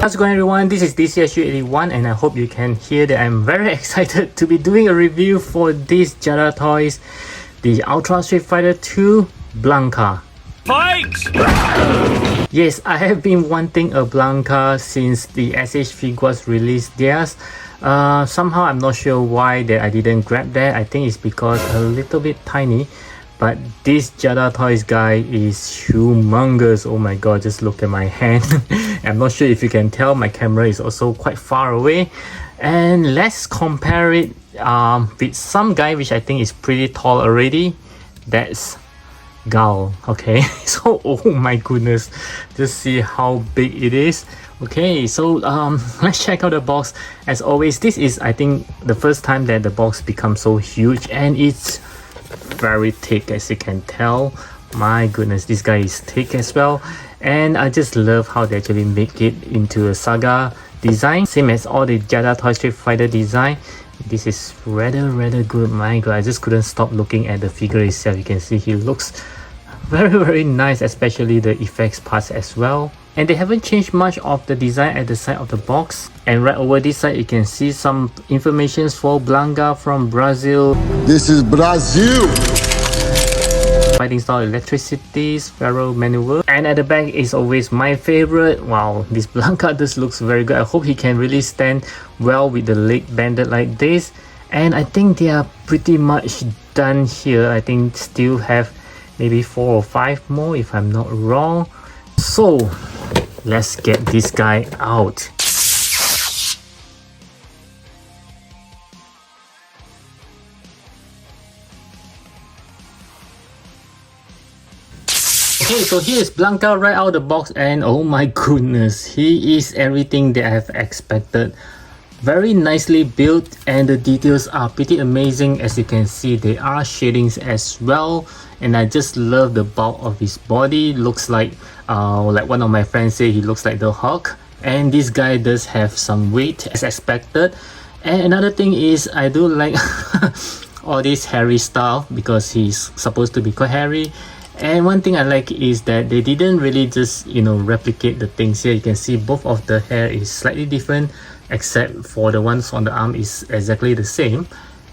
How's it going, everyone? This is DCSU81 and I hope you can hear that I'm very excited to be doing a review for these Jada toys, the Ultra Street Fighter 2 Blanka. Fight! Yes, I have been wanting a Blanka since the SH Figuarts released theirs. Somehow I'm not sure why that I didn't grab that. I think it's because a little bit tiny. But this Jada toys guy is humongous. Oh my god, just look at my hand. I'm not sure if you can tell, my camera is also quite far away. And let's compare it with some guy which I think is pretty tall already. That's Gal. Okay, so oh my goodness, just see how big it is. Okay, so let's check out the box. As always, this is I think the first time that the box becomes so huge, and it's very thick, as you can tell. My goodness, this guy is thick as well, and I just love how they actually make it into a saga design, same as all the Jada Toy Street Fighter design. This is rather good. My god, I just couldn't stop looking at the figure itself. You can see he looks very nice, especially the effects parts as well. And they haven't changed much of the design at the side of the box. And right over this side, you can see some information for Blanka from Brazil. This is Brazil! Fighting style, electricity, Sparrow maneuver. And at the back is always my favorite. Wow, this Blanka just looks very good. I hope he can really stand well with the leg bended like this. And I think they are pretty much done here. I think still have maybe 4 or 5 more if I'm not wrong. So let's get this guy out. Okay, so here is Blanka right out of the box, and oh my goodness, he is everything that I have expected. Very nicely built, and the details are pretty amazing. As you can see, there are shadings as well, and I just love the bulk of his body. Looks like one of my friends say, he looks like the Hulk. And this guy does have some weight as expected. And another thing is, I do like all this hairy stuff because he's supposed to be quite hairy. And one thing I like is that they didn't really just, you know, replicate the things here. You can see both of the hair is slightly different, except for the ones on the arm is exactly the same.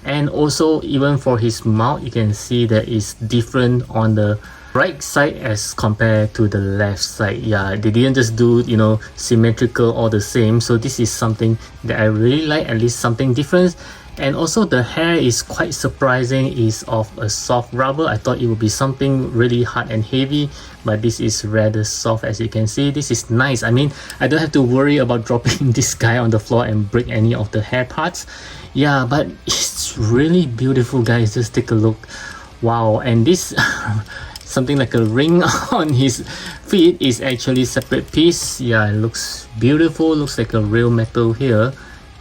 And also even for his mouth, you can see that it's different on the right side as compared to the left side. Yeah, they didn't just do, you know, symmetrical all the same. So this is something that I really like, at least something different. And also the hair is quite surprising, is of a soft rubber. I thought it would be something really hard and heavy, but this is rather soft. As you can see, this is nice. I mean, I don't have to worry about dropping this guy on the floor and break any of the hair parts. Yeah, but it's really beautiful, guys. Just take a look. Wow. And this something like a ring on his feet is actually separate piece. Yeah, it looks beautiful. Looks like a real metal here.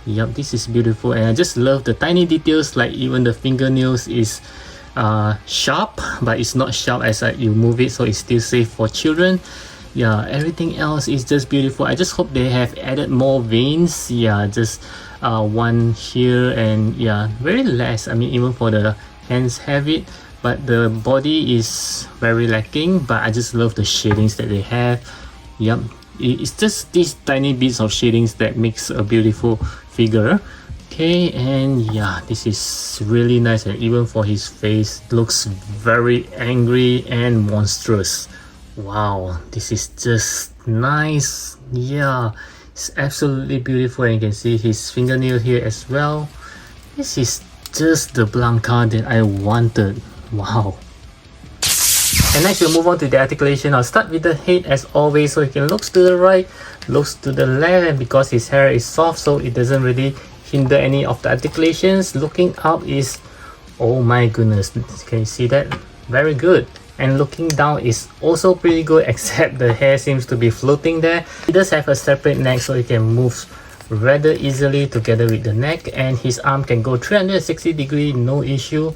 Yep, this is beautiful, and I just love the tiny details, like even the fingernails is sharp, but it's not sharp as you move it, so it's still safe for children. Yeah, everything else is just beautiful. I just hope they have added more veins. Yeah, just one here, and yeah, very less. I mean, even for the hands have it, but the body is very lacking. But I just love the shadings that they have. Yep, it's just these tiny bits of shadings that makes a beautiful figure. Okay, and yeah, this is really nice, and even for his face, looks very angry and monstrous. Wow, this is just nice. Yeah, it's absolutely beautiful, and you can see his fingernail here as well. This is just the Blanka that I wanted. Wow. And next we'll move on to the articulation. I'll start with the head as always, so he can look to the right, looks to the left, and because his hair is soft, so it doesn't really hinder any of the articulations. Looking up is, oh my goodness, can you see that? Very good. And looking down is also pretty good, except the hair seems to be floating there. He does have a separate neck, so he can move rather easily together with the neck, and his arm can go 360 degrees, no issue.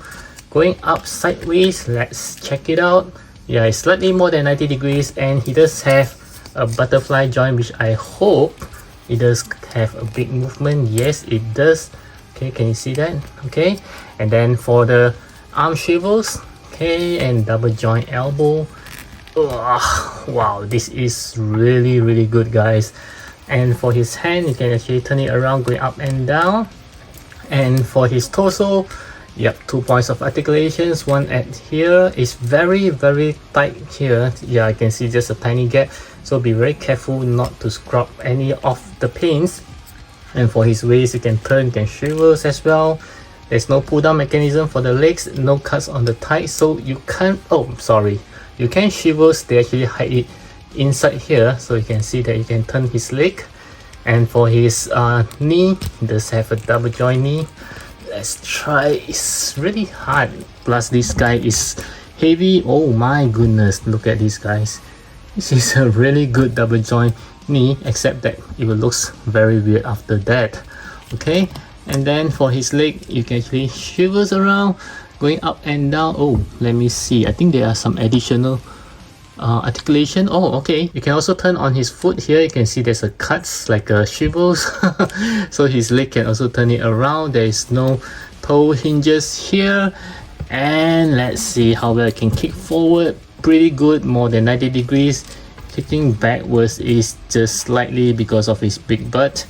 Going up sideways, let's check it out. Yeah, it's slightly more than 90 degrees, and he does have a butterfly joint, which I hope it does have a big movement. Yes, it does. Okay, can you see that? Okay, and then for the arm swivels, okay, and double joint elbow. Wow, this is really good, guys. And for his hand, you can actually turn it around, going up and down. And for his torso, yep, 2 points of articulations. One at here is very tight here. Yeah, I can see just a tiny gap, so be very careful not to scrub any of the pins. And for his waist, you can turn, you can shivers as well. There's no pull down mechanism for the legs, no cuts on the thighs, so you can't, oh sorry, you can shivers. They actually hide it inside here, so you can see that you can turn his leg. And for his knee, he does have a double joint knee. Let's try. It's really hard, plus this guy is heavy. Oh my goodness, look at these guys. This is a really good double joint knee, except that it will looks very weird after that. Okay, and then for his leg, you can actually shivers around, going up and down. Oh, let me see, I think there are some additional articulation. Oh, okay, you can also turn on his foot here. You can see there's a cuts like a shivers. So his leg can also turn it around. There is no toe hinges here. And let's see how well I can kick forward. Pretty good, more than 90 degrees. Kicking backwards is just slightly because of his big butt.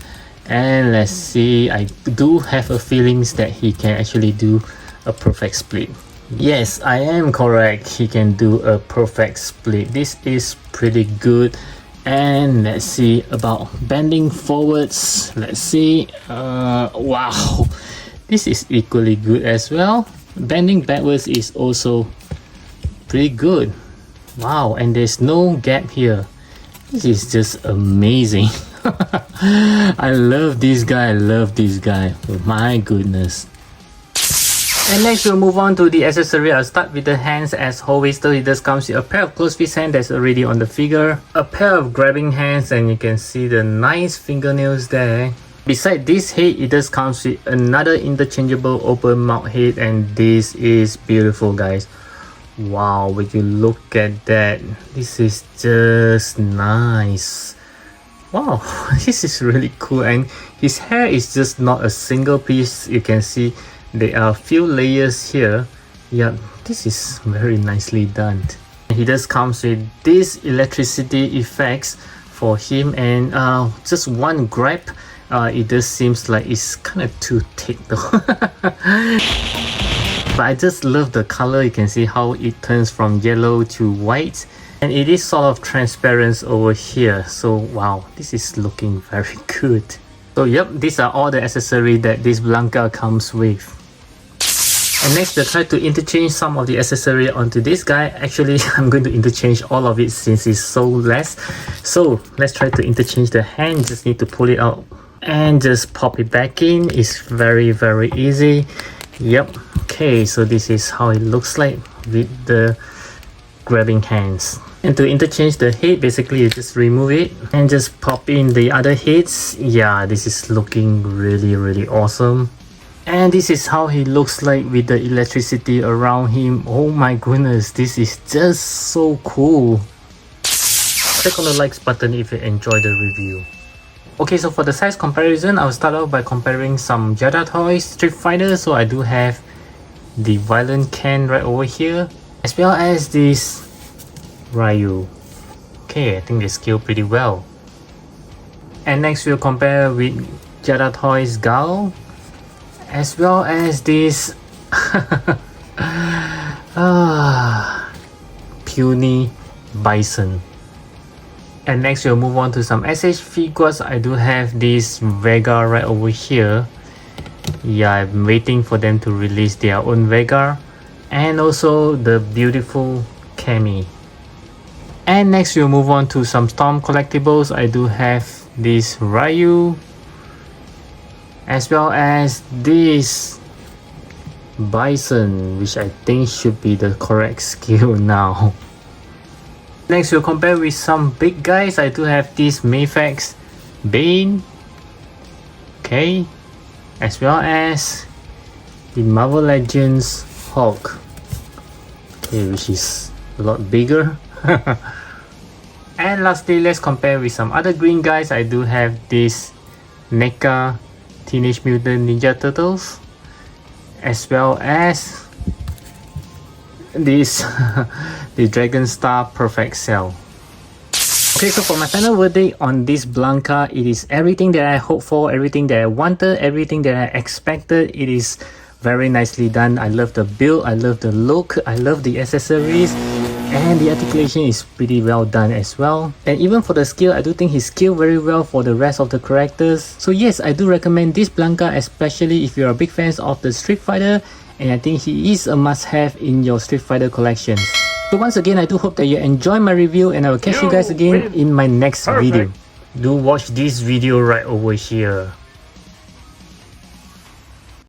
And let's see, I do have a feeling that he can actually do a perfect split. Yes, I am correct. He can do a perfect split. This is pretty good. And let's see about bending forwards. Let's see. Wow, this is equally good as well. Bending backwards is also pretty good. Wow, and there's no gap here. This is just amazing. I love this guy. I love this guy. Oh, my goodness. And next we'll move on to the accessory. I'll start with the hands. As always though, it does comes with a pair of closed fist hands that's already on the figure, a pair of grabbing hands, and you can see the nice fingernails there. Beside this head, it does comes with another interchangeable open mouth head, and this is beautiful, guys. Wow, when you look at that, this is just nice. Wow, this is really cool. And his hair is just not a single piece. You can see there are a few layers here. Yeah, this is very nicely done. He does comes with this electricity effects for him, and just one grab, it does seems like it's kind of too thick though. But I just love the color. You can see how it turns from yellow to white, and it is sort of transparent over here. So wow, this is looking very good. So yep, these are all the accessories that this Blanka comes with. And next we'll try to interchange some of the accessory onto this guy. Actually, I'm going to interchange all of it since it's so less. So let's try to interchange the hand. Just need to pull it out and just pop it back in. It's very easy. Yep. Okay, so this is how it looks like with the grabbing hands. And to interchange the head, basically you just remove it and just pop in the other heads. Yeah, this is looking really awesome. And this is how he looks like with the electricity around him. Oh my goodness, this is just so cool. Click on the likes button if you enjoyed the review. Okay, so for the size comparison, I'll start off by comparing some Jada toys, Street Fighter. So I do have the Violent Ken right over here, as well as this Ryu. Okay, I think they scale pretty well. And next we'll compare with Jada Toys Gal, as well as this puny Bison. And next we'll move on to some SH figures. I do have this Vega right over here. Yeah, I'm waiting for them to release their own Vega, and also the beautiful Cammy. And next we'll move on to some Storm collectibles. I do have this Ryu, as well as this Bison, which I think should be the correct skill now. Next we'll compare with some big guys. I do have this Mayfax Bane, okay, as well as the Marvel Legends Hulk, okay, which is a lot bigger. And lastly, let's compare with some other green guys. I do have this NECA Teenage Mutant Ninja Turtles, as well as this the Dragon Star Perfect Cell. Okay, so for my final verdict on this Blanka, it is everything that I hoped for, everything that I wanted, everything that I expected. It is very nicely done. I love the build, I love the look, I love the accessories, and the articulation is pretty well done as well. And even for the skill, I do think he scaled very well for the rest of the characters. So yes, I do recommend this Blanka, especially if you're a big fan of the Street Fighter, and I think he is a must-have in your Street Fighter collections. So once again, I do hope that you enjoy my review, and I will catch you guys again in my next video. Do watch this video right over here.